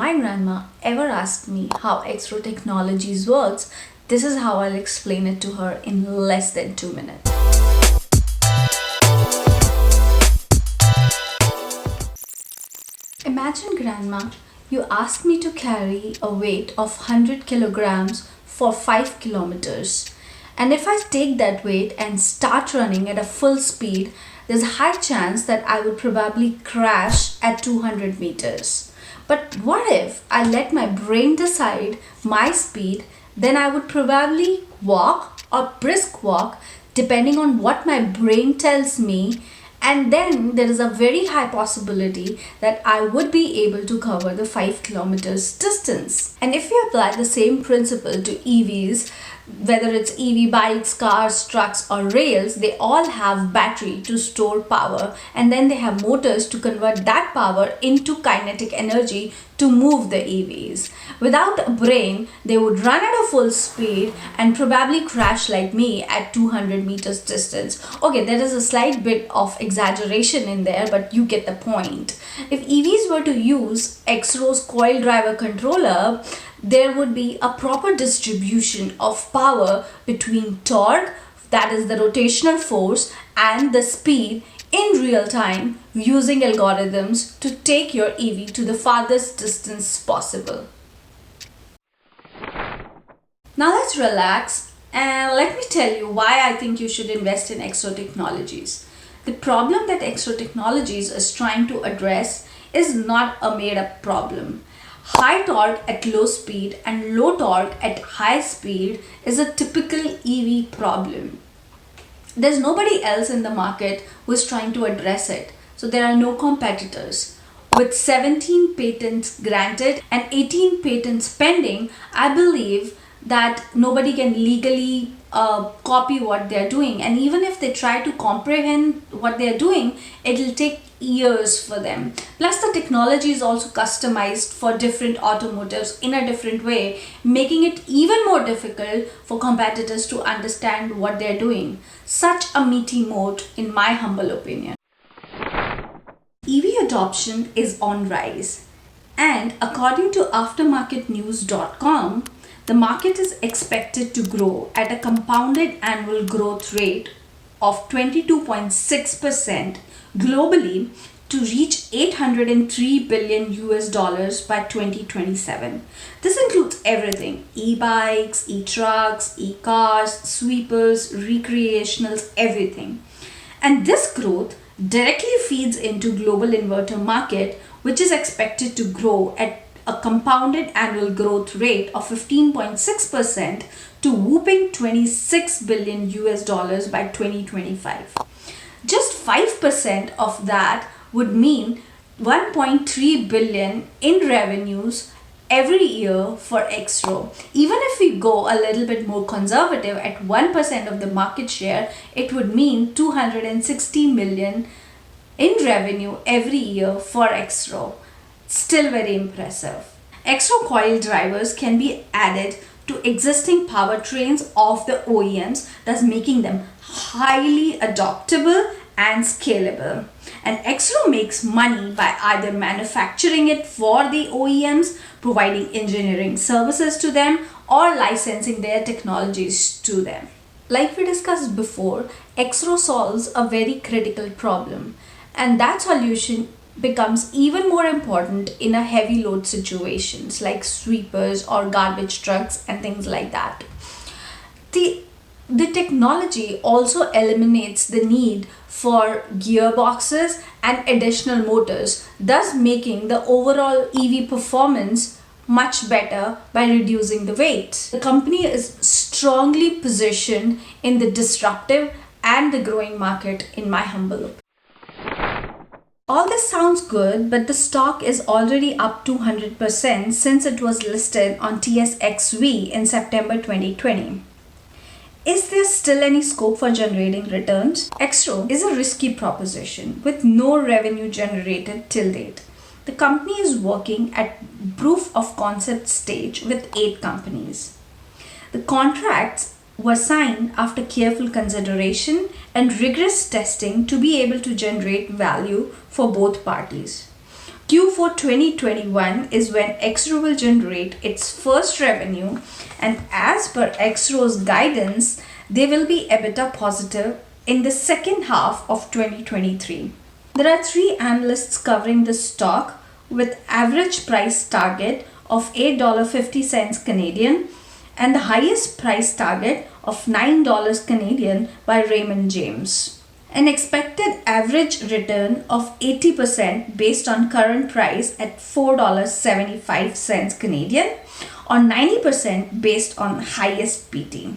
my grandma ever asked me how Exro Technologies works, this is how I'll explain it to her in less than 2 minutes. Imagine, grandma, you ask me to carry a weight of 100 kilograms for 5 kilometers. And if I take that weight and start running at a full speed, there's a high chance that I would probably crash at 200 meters. But what if I let my brain decide my speed? Then I would probably walk or brisk walk depending on what my brain tells me, and then there is a very high possibility that I would be able to cover the 5 kilometers distance. And if you apply the same principle to EVs, whether it's EV bikes, cars, trucks or rails, they all have battery to store power, and then they have motors to convert that power into kinetic energy to move the EVs. Without a brain, they would run at a full speed and probably crash like me at 200 meters distance. Okay, there is a slight bit of exaggeration in there, but you get the point. If EVs were to use Exro's coil driver controller, there would be a proper distribution of power between torque, that is the rotational force, and the speed in real time using algorithms to take your EV to the farthest distance possible. Now let's relax and let me tell you why I think you should invest in Exro Technologies. The problem that Exro Technologies is trying to address is not a made-up problem. High torque at low speed and low torque at high speed is a typical EV problem. There's nobody else in the market who is trying to address it. So there are no competitors. With 17 patents granted and 18 patents pending, I believe that nobody can legally copy what they're doing. And even if they try to comprehend what they're doing, it'll take years for them. Plus the technology is also customized for different automotives in a different way, making it even more difficult for competitors to understand what they're doing. Such a meaty moat, in my humble opinion. EV adoption is on rise, and according to aftermarketnews.com, the market is expected to grow at a compounded annual growth rate of 22.6% globally to reach $803 billion by 2027. This includes everything: e-bikes, e-trucks, e-cars, sweepers, recreationals, everything. And this growth directly feeds into global inverter market, which is expected to grow at a compounded annual growth rate of 15.6% to whooping $26 billion by 2025. Just 5% of that would mean 1.3 billion in revenues every year for Exro. Even if we go a little bit more conservative at 1% of the market share, it would mean 260 million in revenue every year for Exro. Still very impressive. Exro coil drivers can be added to existing powertrains of the OEMs, thus making them highly adoptable and scalable. And Exro makes money by either manufacturing it for the OEMs, providing engineering services to them, or licensing their technologies to them. Like we discussed before, Exro solves a very critical problem, and that solution becomes even more important in a heavy load situations like sweepers or garbage trucks and things like that. The technology also eliminates the need for gearboxes and additional motors, thus making the overall EV performance much better by reducing the weight. The company is strongly positioned in the disruptive and the growing market, in my humble opinion. All this sounds good, but the stock is already up 200% since it was listed on TSXV in September 2020. Is there still any scope for generating returns? Exro is a risky proposition with no revenue generated till date. The company is working at proof of concept stage with 8 companies. The contracts were signed after careful consideration and rigorous testing to be able to generate value for both parties. Q4 2021 is when Exro will generate its first revenue, and as per Exro's guidance, they will be EBITDA positive in the second half of 2023. There are 3 analysts covering the stock with average price target of $8.50 Canadian and the highest price target of $9 Canadian by Raymond James. An expected average return of 80% based on current price at $4.75 Canadian or 90% based on highest PT.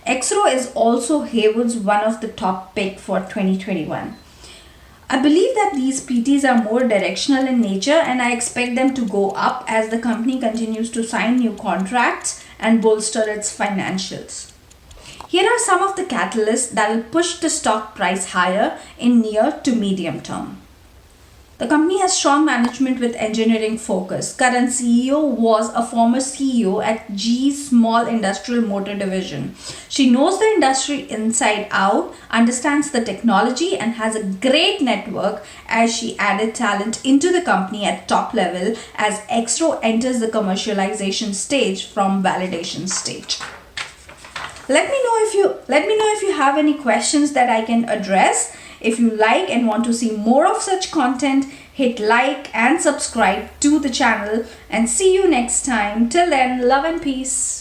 Exro is also Haywood's one of the top pick for 2021. I believe that these PTs are more directional in nature, and I expect them to go up as the company continues to sign new contracts and bolster its financials. Here are some of the catalysts that will push the stock price higher in near to medium term. The company has strong management with engineering focus. Current CEO was a former CEO at GE's small industrial motor division. She knows the industry inside out, understands the technology, and has a great network as she added talent into the company at top level as Exro enters the commercialization stage from validation stage. Let me know if you have any questions that I can address. If you like and want to see more of such content, hit like and subscribe to the channel, and see you next time. Till then, love and peace.